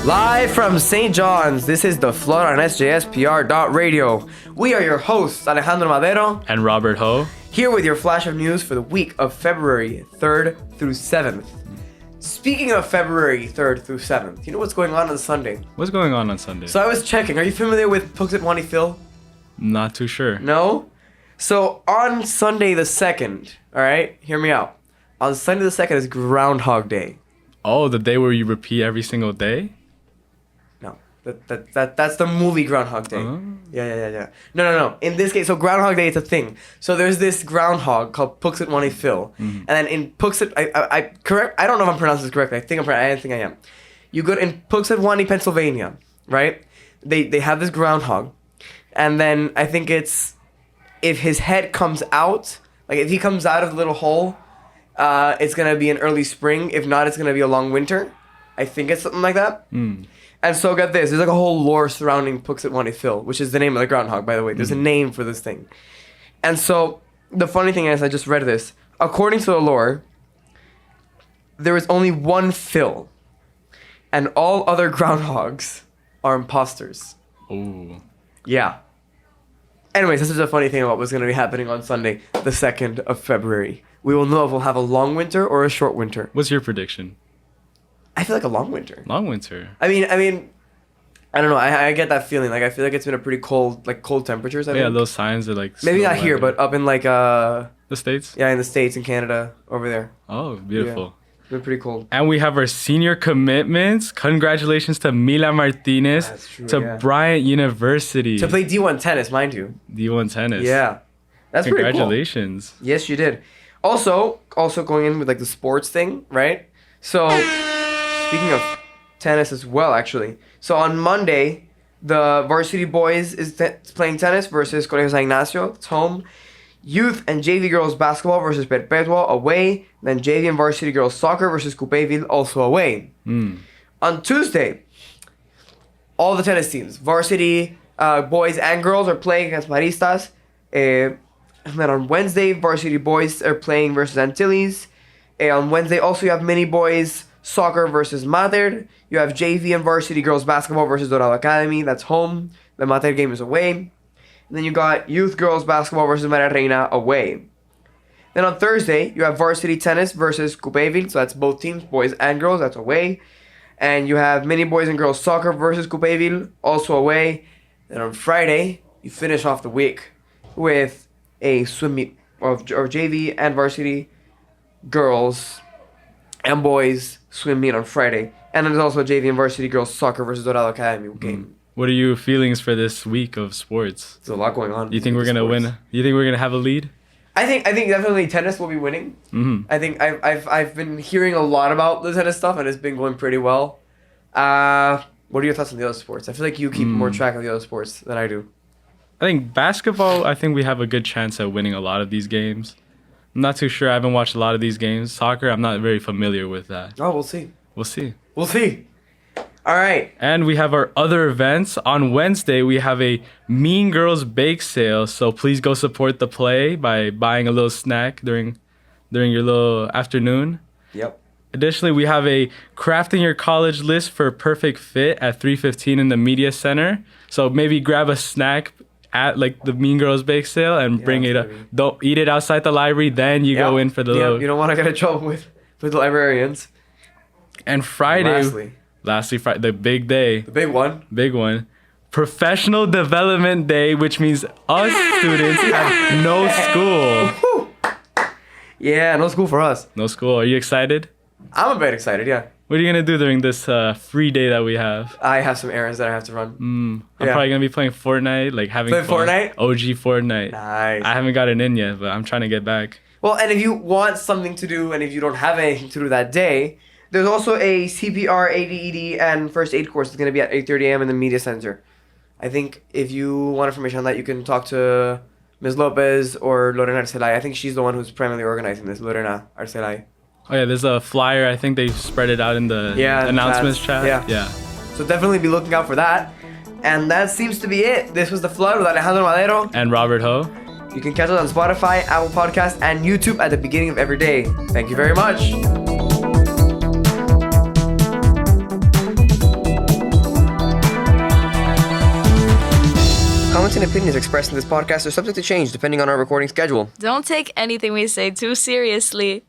Live from St. John's, this is The Flood on SJSPR.radio. We are your hosts, Alejandro Madero and Robert Ho, here with your flash of news for the week of February 3rd through 7th. Speaking of February 3rd through 7th, you know what's going on Sunday? What's going on Sunday? So I was checking. Are you familiar with Puxatwani Phil? Not too sure. No? So on Sunday the 2nd, all right, hear me out. On Sunday the 2nd is Groundhog Day. Oh, the day where you repeat every single day? No, that's the movie Groundhog Day. Oh. Yeah. No. In this case, so Groundhog Day is a thing. So there's this groundhog called Puxatwani Phil, and then in Puxat, I correct. I don't know if I'm pronouncing this correctly. I think I am. You go in Puxatwani, Pennsylvania, right? They have this groundhog, and then I think it's if his head comes out, like if he comes out of the little hole, it's gonna be an early spring. If not, it's gonna be a long winter. I think it's something like that. And so get this, there's like a whole lore surrounding Puxatwani Phil, which is the name of the groundhog, by the way. There's a name for this thing. And so the funny thing is, I just read this. According to the lore, there is only one Phil, and all other groundhogs are imposters. Oh. Yeah. Anyways, this is a funny thing about what's going to be happening on Sunday, the 2nd of February. We will know if we'll have a long winter or a short winter. What's your prediction? I feel like a long winter. Long winter. I mean, I don't know. I get that feeling. Like I feel like it's been a pretty cold temperatures. I think. Those signs are like. Maybe not here, but up in like the States. Yeah, in the States, in Canada, over there. Oh, beautiful. Yeah, it's been pretty cold. And we have our senior commitments. Congratulations to Mila Martinez. That's true, to Bryant University. To play D1 tennis, mind you. D1 tennis. Yeah, that's pretty cool. Congratulations. Yes, you did. Also going in with like the sports thing, right? So. Speaking of tennis as well, actually. So on Monday, the varsity boys is playing tennis versus Colegio San Ignacio. It's home. Youth and JV girls basketball versus Perpetua away. Then JV and varsity girls soccer versus Coupeville also away. On Tuesday, all the tennis teams, varsity boys and girls are playing against Maristas. And then on Wednesday, varsity boys are playing versus Antilles. On Wednesday, also you have mini boys soccer versus Madero. You have JV and varsity girls basketball versus Dorado Academy. That's home. The Madero game is away. And then you got youth girls basketball versus Maria Reina away. Then on Thursday, you have varsity tennis versus Coupeville. So that's both teams, boys and girls. That's away. And you have mini boys and girls soccer versus Coupeville, also away. Then on Friday, you finish off the week with a swim meet of JV and varsity girls and boys swim meet on Friday. And then there's also a JV and varsity girls soccer versus Dorado Academy game. What are your feelings for this week of sports? There's a lot going on. Do you think we're going to win? Do you think we're going to have a lead? I think definitely tennis will be winning. I think I've been hearing a lot about the tennis stuff and it's been going pretty well. What are your thoughts on the other sports? I feel like you keep more track of the other sports than I do. I think basketball, I think we have a good chance at winning a lot of these games. I'm not too sure. I haven't watched a lot of these games. Soccer, I'm not very familiar with that. Oh, we'll see. We'll see. All right. And we have our other events. On Wednesday, we have a Mean Girls Bake Sale. So please go support the play by buying a little snack during your little afternoon. Yep. Additionally, we have a Crafting Your College List for Perfect Fit at 3:15 in the Media Center. So maybe grab a snack at like the Mean Girls Bake Sale and bring it up. Don't eat it outside the library. Then you go in for the little... You don't want to get in trouble with the librarians. And Friday, lastly, Friday, the big day. The big one. Professional Development Day, which means us students have no school. Yeah, no school for us. No school. Are you excited? I'm a bit excited, yeah. What are you going to do during this free day that we have? I have some errands that I have to run. I'm probably going to be playing Fortnite, like having fun. Fortnite? OG Fortnite. Nice. I haven't gotten in yet, but I'm trying to get back. Well, and if you want something to do and if you don't have anything to do that day, there's also a CPR, ADED, and first aid course that's going to be at 8:30 a.m. in the Media Center. I think if you want information on that, you can talk to Ms. Lopez or Lorena Arcelay. I think she's the one who's primarily organizing this, Lorena Arcelay. Oh, yeah, there's a flyer. I think they spread it out in the announcements chat. Yeah. So definitely be looking out for that. And that seems to be it. This was The Flood with Alejandro Madero. And Robert Ho. You can catch us on Spotify, Apple Podcasts, and YouTube at the beginning of every day. Thank you very much. comments and opinions expressed in this podcast are subject to change depending on our recording schedule. Don't take anything we say too seriously.